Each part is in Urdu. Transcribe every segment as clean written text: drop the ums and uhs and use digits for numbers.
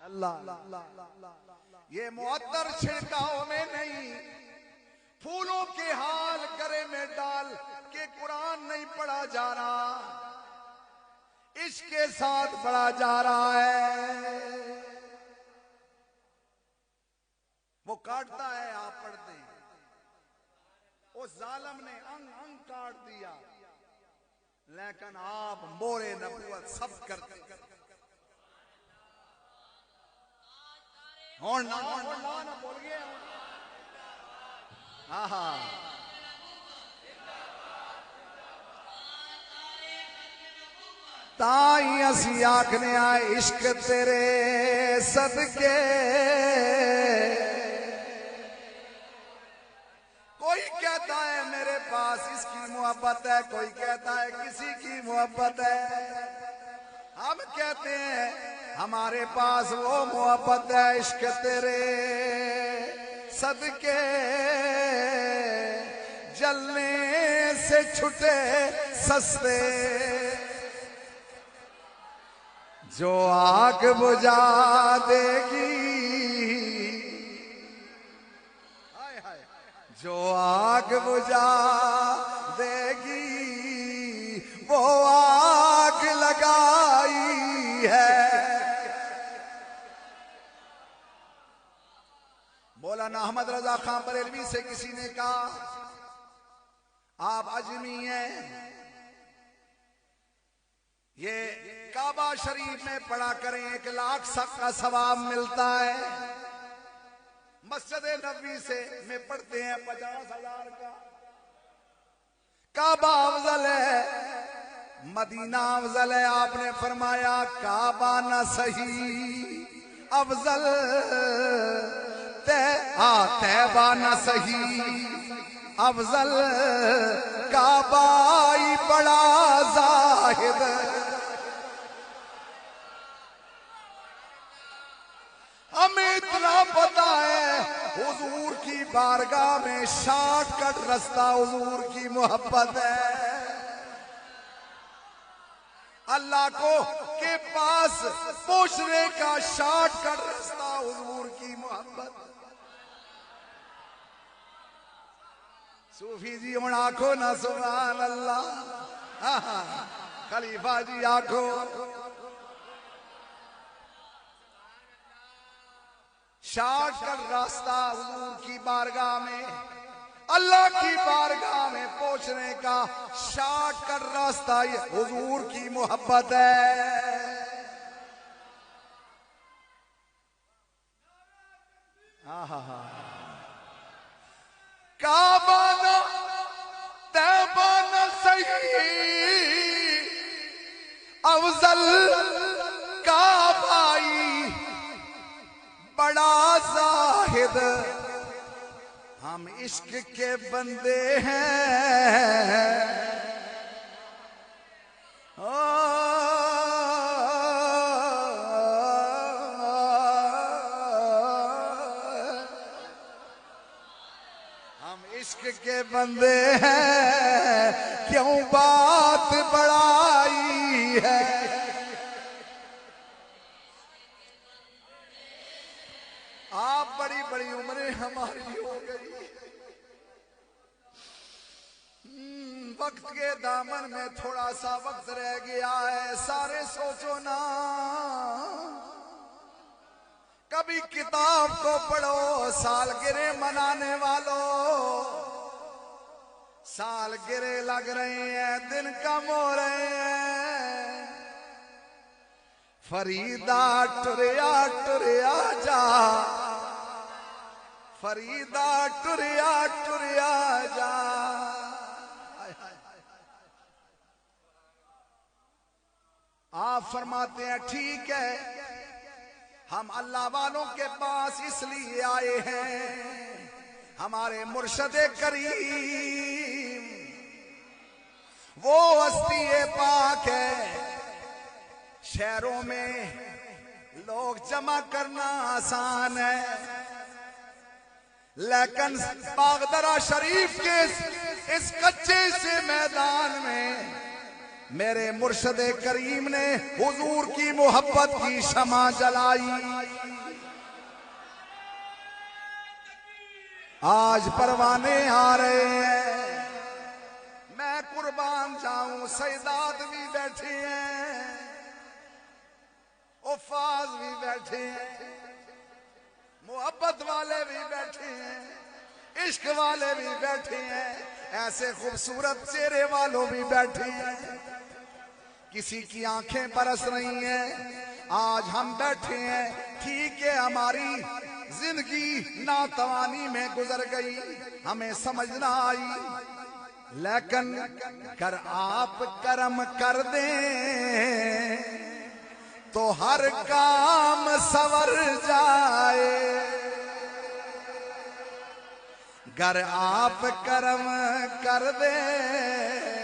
اللہ یہ معطر چھڑکاؤ میں نہیں، پھولوں کے حال گرے میں ڈال کے قرآن نہیں پڑھا جا رہا، عشق کے ساتھ پڑھا جا رہا ہے۔ وہ کاٹتا ہے، آپ پڑھتے ہیں، اس ظالم نے انگ انگ کاٹ دیا، لیکن آپ مورے نبوت سب کرتے ہیں۔ ہون نہ بول گئے ہاں تائیں اسی آکھنے آئے عشق تیرے صدقے، کوئی کہتا ہے میرے پاس اس کی محبت ہے، کوئی کہتا ہے کسی کی محبت ہے، ہم کہتے ہیں ہمارے پاس وہ محبت ہے عشق تیرے صدقے، جلنے سے چھٹے سستے، جو آگ بجھا دے گی، جو آگ بجھا دے گی وہ آگ لگائی ہے۔ مولانا احمد رضا خان بریلوی سے کسی نے کہا آپ اجمی ہیں، یہ کعبہ شریف میں پڑھا کریں 1,00,000 کا ثواب ملتا ہے، مسجد نبوی سے میں پڑھتے ہیں 50,000 کا۔ کعبہ افضل ہے، مدینہ افضل ہے، آپ نے فرمایا کعبہ نہ صحیح افضل، طیبہ نہ صحیح افضل، کعبہ ہی بڑا زاہد۔ ہمیں اتنا پتا ہے حضور کی بارگاہ میں شارٹ کٹ رستہ حضور کی محبت ہے، اللہ کو کے پاس پہنچنے کا شارٹ کٹ رستہ حضور کی محبت۔ صوفی جی ہوں آنکھو نہ سبحان اللہ، خلیفہ جی آنکھو، شارٹ کٹ راستہ حضور کی بارگاہ میں، اللہ کی بارگاہ میں پہنچنے کا شارٹ کٹ راستہ یہ حضور کی محبت ہے۔ کعبہ نہ طیبہ نہ صحیح افضل، کعبہ ہی بڑا زاہد، ہم عشق کے بندے ہیں، ہم عشق کے بندے ہیں، کیوں بات بڑائی ہے۔ آپ بڑی بڑی عمریں ہماری ہو گئی، وقت کے دامن میں تھوڑا سا وقت رہ گیا ہے، سارے سوچو نا، کبھی کتاب کو پڑھو، سالگرہ منانے والوں، سالگرہ لگ رہے ہیں، دن کم ہو رہے ہیں، فریدہ ٹریا ٹریا جا، فریدہ ٹریا ٹریا جا۔ آپ فرماتے ہیں ٹھیک ہے، ہم اللہ والوں کے پاس اس لیے آئے ہیں، ہمارے مرشد کریم وہ ہستی پاک ہے، شہروں میں لوگ جمع کرنا آسان ہے، لیکن باغدرہ شریف کے اس کچے سے میدان میں میرے مرشد کریم نے حضور کی محبت کی شمع جلائی۔ آج پروانے آ رہے ہیں، میں قربان جاؤں، سیدات بھی بیٹھے ہیں، حفاظ بھی بیٹھے ہیں، محبت والے بھی بیٹھے ہیں، عشق والے بھی بیٹھے ہیں، ایسے خوبصورت چہرے والوں بھی بیٹھے ہیں، کسی کی آنکھیں برس رہی ہیں۔ آج ہم بیٹھے ہیں، ٹھیک ہے ہماری زندگی ناتوانی میں گزر گئی، ہمیں سمجھ نہ آئی، لیکن اگر آپ کرم کر دیں تو ہر کام سنور جائے، اگر آپ کرم کر دیں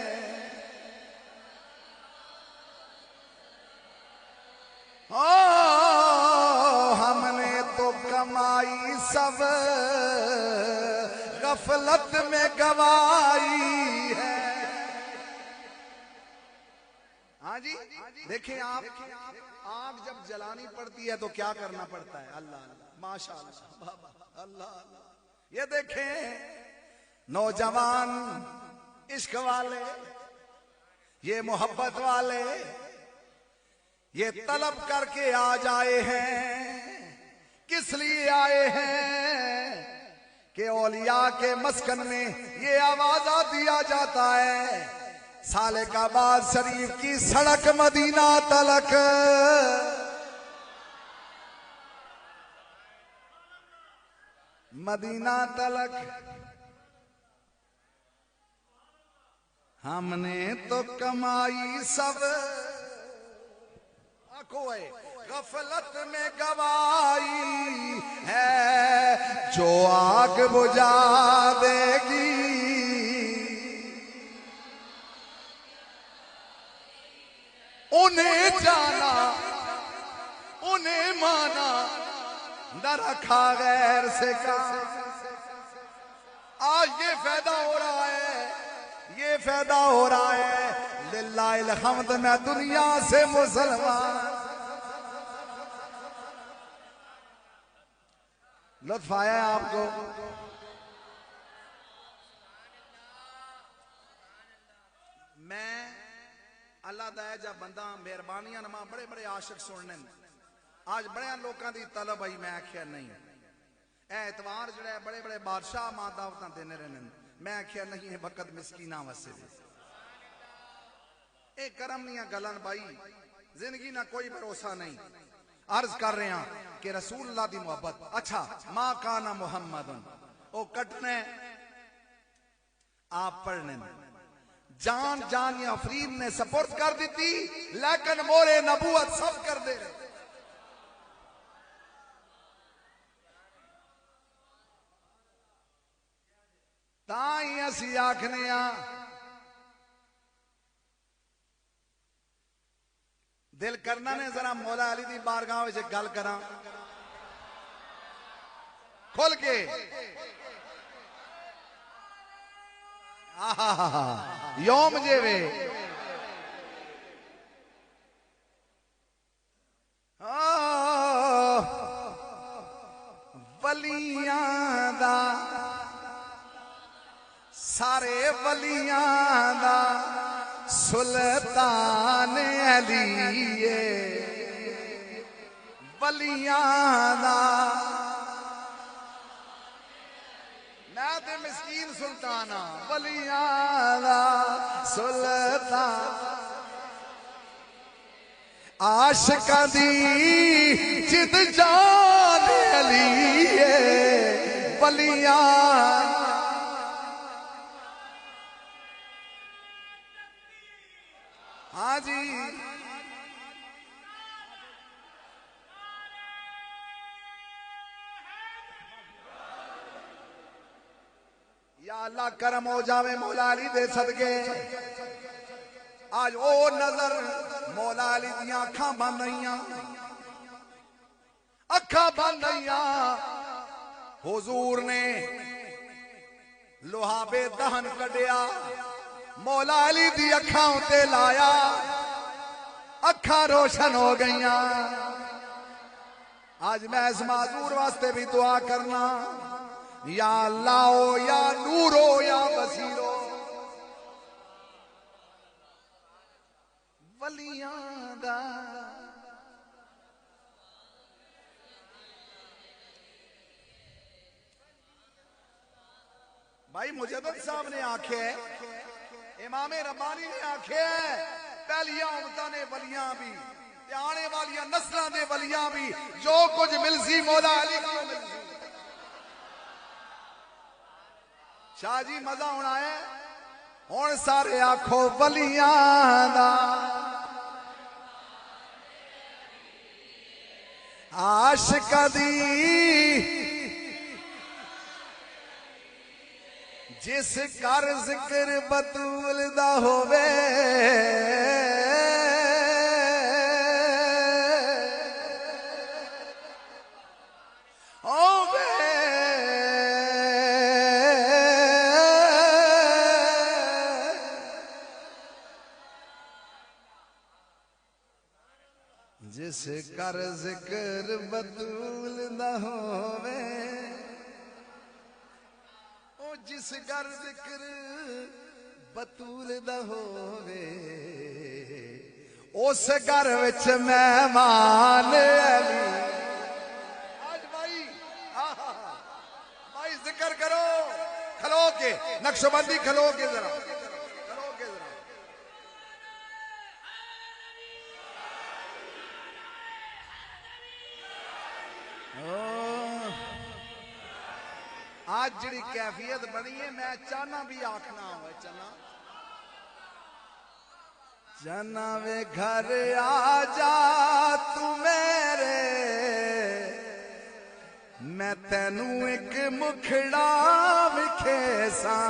ہم نے تو کمائی سب غفلت میں گوائی ہے۔ ہاں جی دیکھیں آپ، آگ جب جلانی پڑتی ہے تو کیا کرنا پڑتا ہے؟ اللہ اللہ، ماشاء اللہ، اللہ اللہ۔ یہ دیکھیں نوجوان عشق والے، یہ محبت والے، یہ طلب کر کے آ جائے ہیں، کس لیے آئے ہیں کہ اولیاء کے مسکن میں یہ آوازہ دیا جاتا ہے، سالک آباد شریف کی سڑک مدینہ تلک، مدینہ تلک ہم نے تو کمائی سب غفلت میں گوائی ہے، جو آگ بجھا دے گی انہیں جانا انہیں مانا، نہ رکھا غیر سے کا۔ آج یہ فائدہ ہو رہا ہے، یہ فائدہ ہو رہا ہے، للہ الحمد میں دنیا سے مسلمان۔ لطف آیا ہے آپ کو؟ میں اللہ دائے جب بندہ مہربانیاں نما بڑے بڑے عاشق سننے، آج بڑے لوکاں دی طلب آئی، میں آکھیا نہیں، اے اتوار جڑا ہے بڑے بڑے بادشاہ ماں دعوتاں دینے رہنے، میں آکھیا نہیں ہے وقت مسکینہ وسے دے، اے کرم نہیں گلن بھائی، زندگی نہ کوئی بھروسہ نہیں۔ عرض کر رہے ہیں کہ رسول اللہ دی محبت، اچھا ما کانا محمد، او کٹنے آپ پڑھنے جان جان یا افرید نے سپورٹ کر دیتی، لیکن مورے نبوت سب کر دے رہے۔ تائیں اسی آکھنے دل کرنا نے ذرا مولا علی دی بارگاہ وچ گل کراں کھل کے، یوم جے وے ولیاں دا، سارے ولیاں دا سلطان علی ولیاں دا، میں تے مسکین سلطانا، ولیاں دا سلطان، عاشقاں دی جد جان علی ولیاں۔ ہاں جی یا اللہ کرم ہو جاوے مولا علی دے صدقے، آج او نظر مولا علی دیاں اکھاں بند رہیاں، اکھاں بند رہیاں، حضور نے لوہابے دہن کڈیا، مولا علی دی اکھاں تے لایا، اکھاں روشن ہو گئیاں۔ آج میں اس معذور واسطے بھی دعا کرنا، یا اللہ یا نورو یا بصیرو ولیاں دا بھائی مجدد صاحب نے آنکھیں امام ربانی نے آنکھیں پہلیاں امتاں نے ولیاں بھی آنے والیاں نسلوں دے ولیاں بھی جو کچھ ملسی مولا علی کو ملسی شاہ جی مزہ ہونا ہے ہون سارے آنکھوں ولیاں دا عاشق دی جس کر ذکر بطول دا ہووے جس کر ذکر بطول دا ہووے جس گھر ذکر بطول دا ہووے اس گھر وچ مہمان علی آج بھائی ذکر کرو کھلو کے نقش بندی کھلو کے ذرا آج جڑی کیفیت بنی ہے میں چانا بھی آکھنا ہوئے چنا وے گھر آ جا تو میرے میں تینوں ایک مکھڑا وکھیساں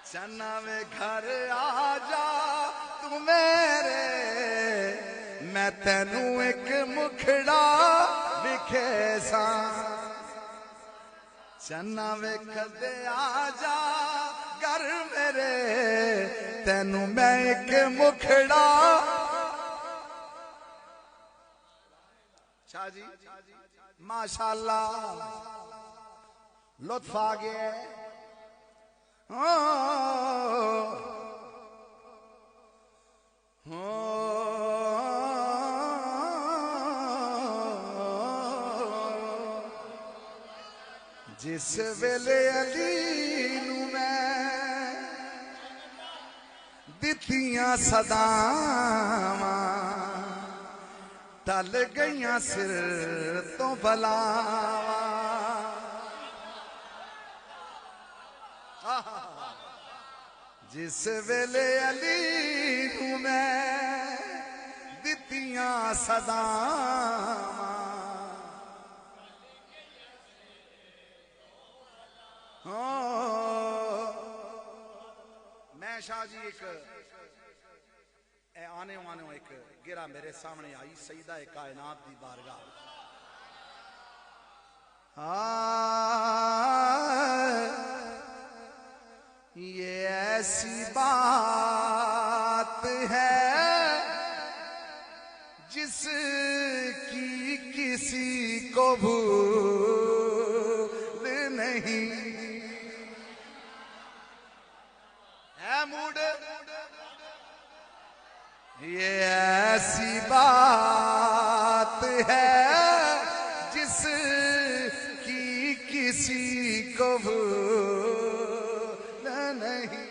چنا وے گھر آ جا تو میرے میں تینوں ایک مکھڑا وکھیساں چنا ویکھدے آ جا گھر میرے تینوں میں ایک مکھڑا شاہ جی ماشاءاللہ لطف آ گیا جس ویلے علی نو میں دتیاں صداواں ٹل گئیاں سر تو بلاواں جس ویلے علی نو میں دتیاں صداواں میں شاہ جی ایک آنے وانوں ایک گرہ میرے سامنے آئی سیدہ کائنات دی بارگاہ یہ ایسی بات ہے جس کی کسی کو بھول نہیں موڈ یہ ایسی بات ہے جس کی کسی کو بھول نہیں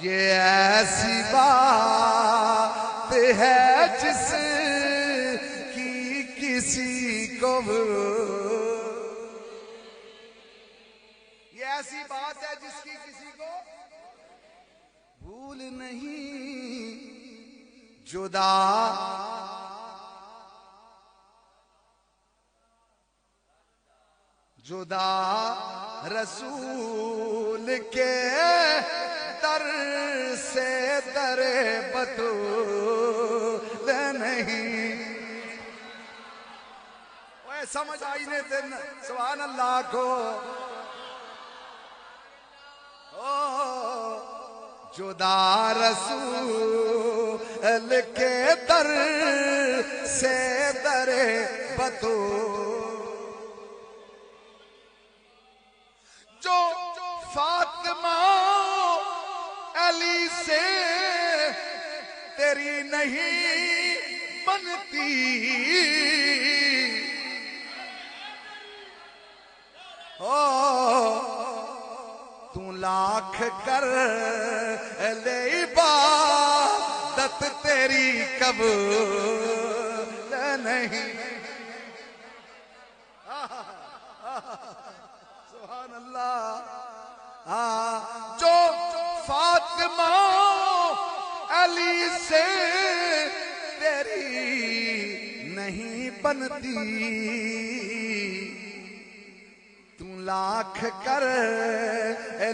یہ ایسی بات ہے جس کی کسی کو یہ ایسی بات ہے جس کی کسی کو بھول نہیں جدا رسول کے در سے در بطول نہیں سمجھ آئی نے دن سبحان اللہ کو جدا رسول کے در سے در بتو جو فاطمہ علی سے تیری نہیں بنتی تو لاکھ کر لے عبادت تیری قبول نہیں سبحان اللہ جو فاطمہ علی سے تیری نہیں بنتی تو لاکھ کر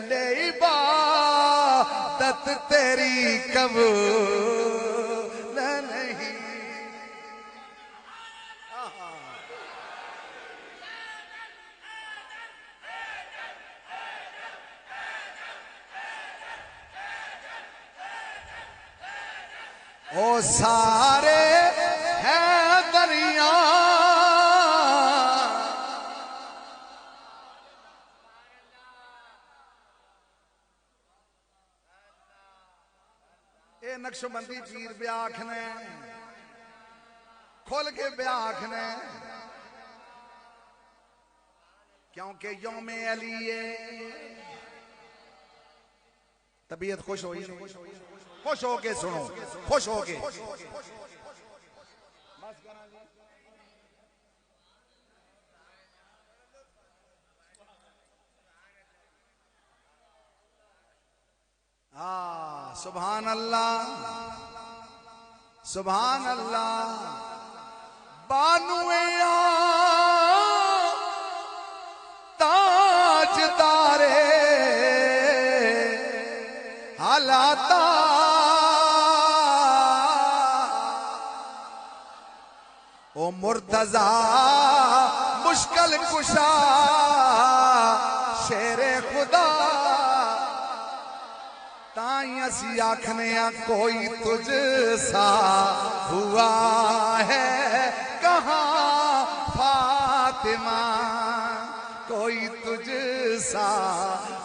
لے عبادت تیری قبول نہیں او سارے ہیں دریا اے نقش بندی پیر بیاکھ نے کھول کے بیاکھ نے کیونکہ یوم علی ہے طبیعت خوش ہوئی خوش ہو کے سنو خوش ہو کے سبحان اللہ سبحان اللہ بانوے تاج دارے حالاتا او مرتضی مشکل کشا شیر خدا تائیں اسی آنکھنے کوئی تجھ سا ہوا ہے کہاں فاطمہ کوئی تجھ سا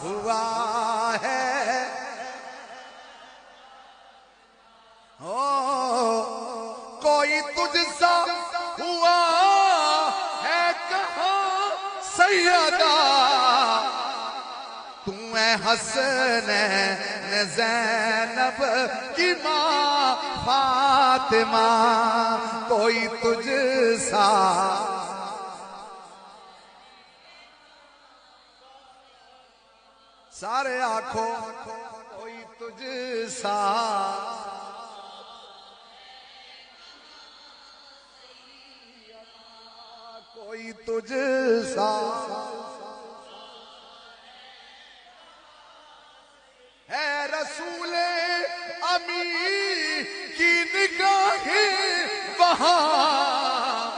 ہوا ہے کوئی تجھ سا ہوا ہے کہاں سیدہ حسنین زینب کی ماں فاطمہ کوئی تجھ سا سارے آنکھوں کوئی تجھ سا کوئی تجھ سا ہے رسول امین کی نگاہیں وہاں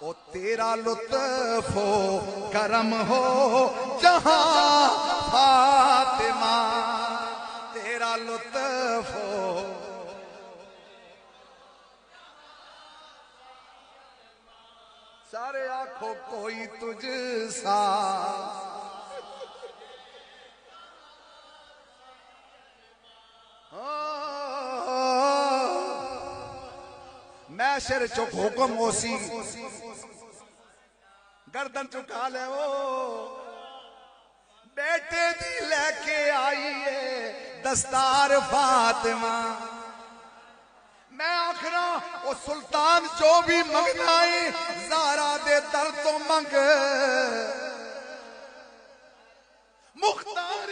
او تیرا لطف و کرم ہو جہاں فاطمہ تیرا لطف ہو سارے آنکھوں کوئی تجھ سا میں شر چک حکم ہوسی گردن چکا لے وہ بیٹے دی لے کے آئیے دستار فاطمہ میں آخرا وہ سلطان جو بھی منگنا ہے زہرا دے در تو منگ مختار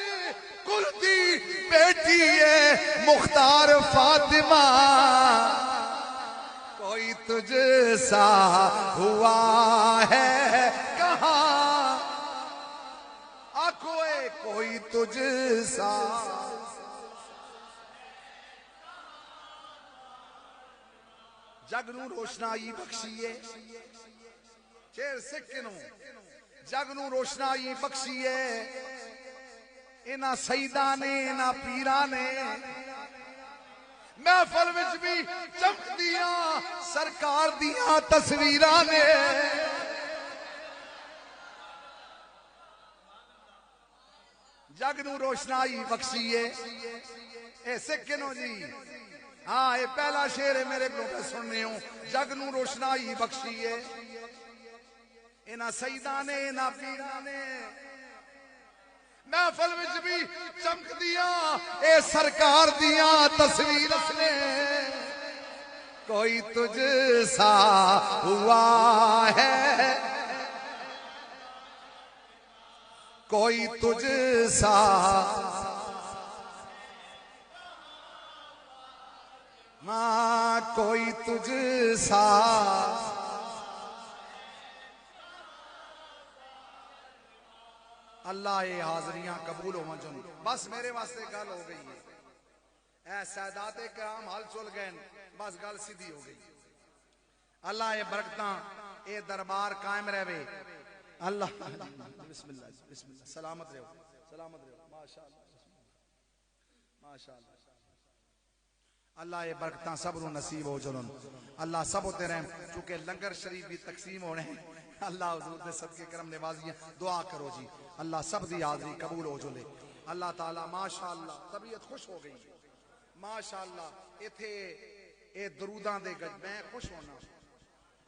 کردی بیٹی ہے مختار فاطمہ کوئی تجھ سا ہوا ہے کہاں آنکھوئے کوئی تجھ سا جگ نو روشنائی بخشیے چیر سکنوں جگ نو روشنائی بخشیے انہاں سیداں نے انہاں پیراں نے محفل وچ بھی چمک دیاں سرکار دیاں تصویراں نے جگ نو روشنائی بخشیے اے سکھنو جی ہاں یہ پہلا شعر ہے میرے کو سننے ہوں جگ نو روشنائی بخشیے انہاں سیداں نے انہاں پیراں نے محفل وچ بھی چمک دیاں اے سرکار دیاں تصویر نے کوئی تجھ سا ہوا ہے کوئی تجھ سا ماں کوئی تجھ سا اللہ یہ حاضریاں قبول ہو جن بس میرے واسطے گل ہو گئی ہے اے سادات کرام حل چل گئے بس گل سیدھی ہو گئی اللہ یہ برکتاں اے دربار قائم رہے اللہ بسم اللہ سلامت رہو ماشاءاللہ ماشاءاللہ اللہ یہ برکتاں سب نو نصیب ہو جنن اللہ سب ہوتے رحم چونکہ لنگر شریف بھی تقسیم ہونے ہیں اللہ حضور دے صدقے کرم نوازیاں دعا کرو جی اللہ سب دی حاضری قبول ہو جلے اللہ تعالی ماشاءاللہ طبیعت خوش ہو گئی ماشاءاللہ ایتھے اے دروداں دے گج میں خوش ہونا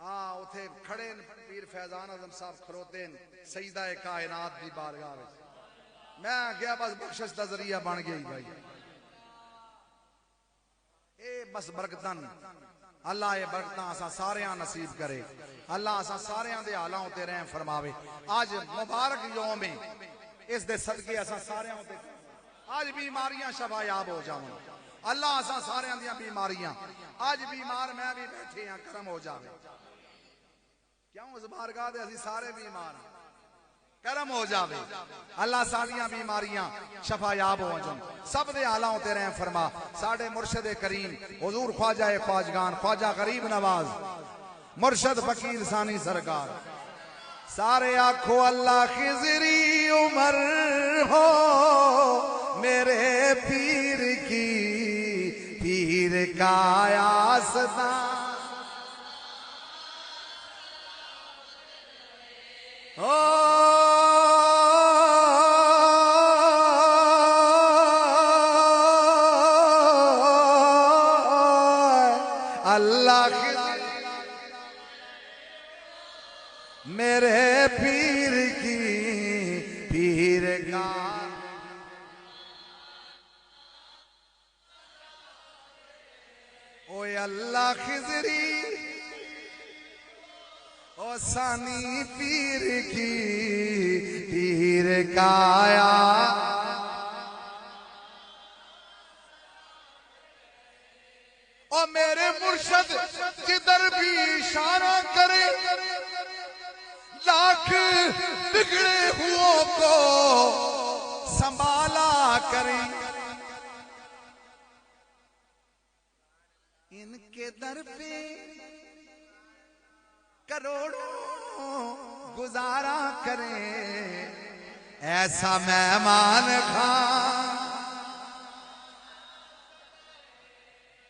اتھے کھڑے پیر فیضان اعظم صاحب کھروتے سیدہ کائنات دی بارگاہ میں گیا بس بخشش دا ذریعہ بن گئی بھائی اے بس برکتن اللہ یہ برکتاں اسا ساریاں نصیب کرے اللہ اسا ساریاں دے حالاں تے رحم فرماوے آج مبارک یوم ہے اس دے صدقے اسا ساریاں تے آج بیماریاں شفا یاب ہو جاون اللہ اسا ساریاں دیاں بیماریاں آج بیمار میں بھی بیٹھے ہیں کرم ہو جاوے کیوں اس بارگاہ دے اسی سارے بیمار ہیں کرم ہو جاوے اللہ ساریاں بیماریاں شفا یاب ہو جن سب دے آلاؤں تے رحم فرما ساڑھے مرشد کریم حضور خواجہ خواجگان خواجہ غریب نواز مرشد فقیر ثانی سرکار سارے آنکھو اللہ خضری عمر ہو میرے پیر کی پیر کا آستان اللہ میرے پیر کی پیر کا اوے اللہ خضری او ثانی پیر کی پیر کا آیا او میرے مرشد جدھر بھی اشارہ کرے لاکھ بگڑے ہوں کو سنبھالا کرے ان کے در پہ کروڑوں گزارا کریں ایسا مہمان خان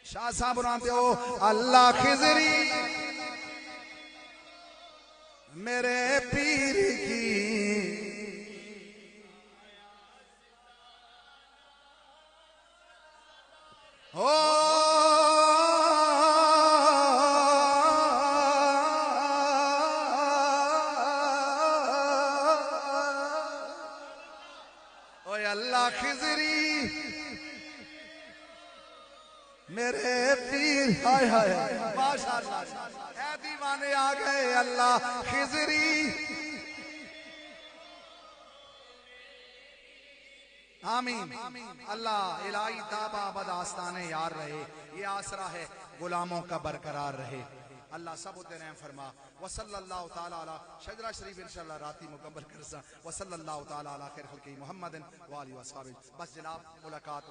شاہ صاحب رانتے ہو اللہ خضری میرے پیر کی ہو اللہ خضری میرے پیر ہائے ہائے ماشاءاللہ اے دیوانے آ گئے اللہ خضری آمین اللہ الہی تابہ ابد آستانے یار رہے یہ آسرا ہے غلاموں کا برقرار رہے اللہ سب ہوتے رحم فرما وصلی اللہ تعالی علی شجرہ شریف انشاءاللہ راتی مکمل کرسا وصلی اللہ تعالی علی خیر خلقی محمد وآلہ وصحابہ بس جناب ملاقات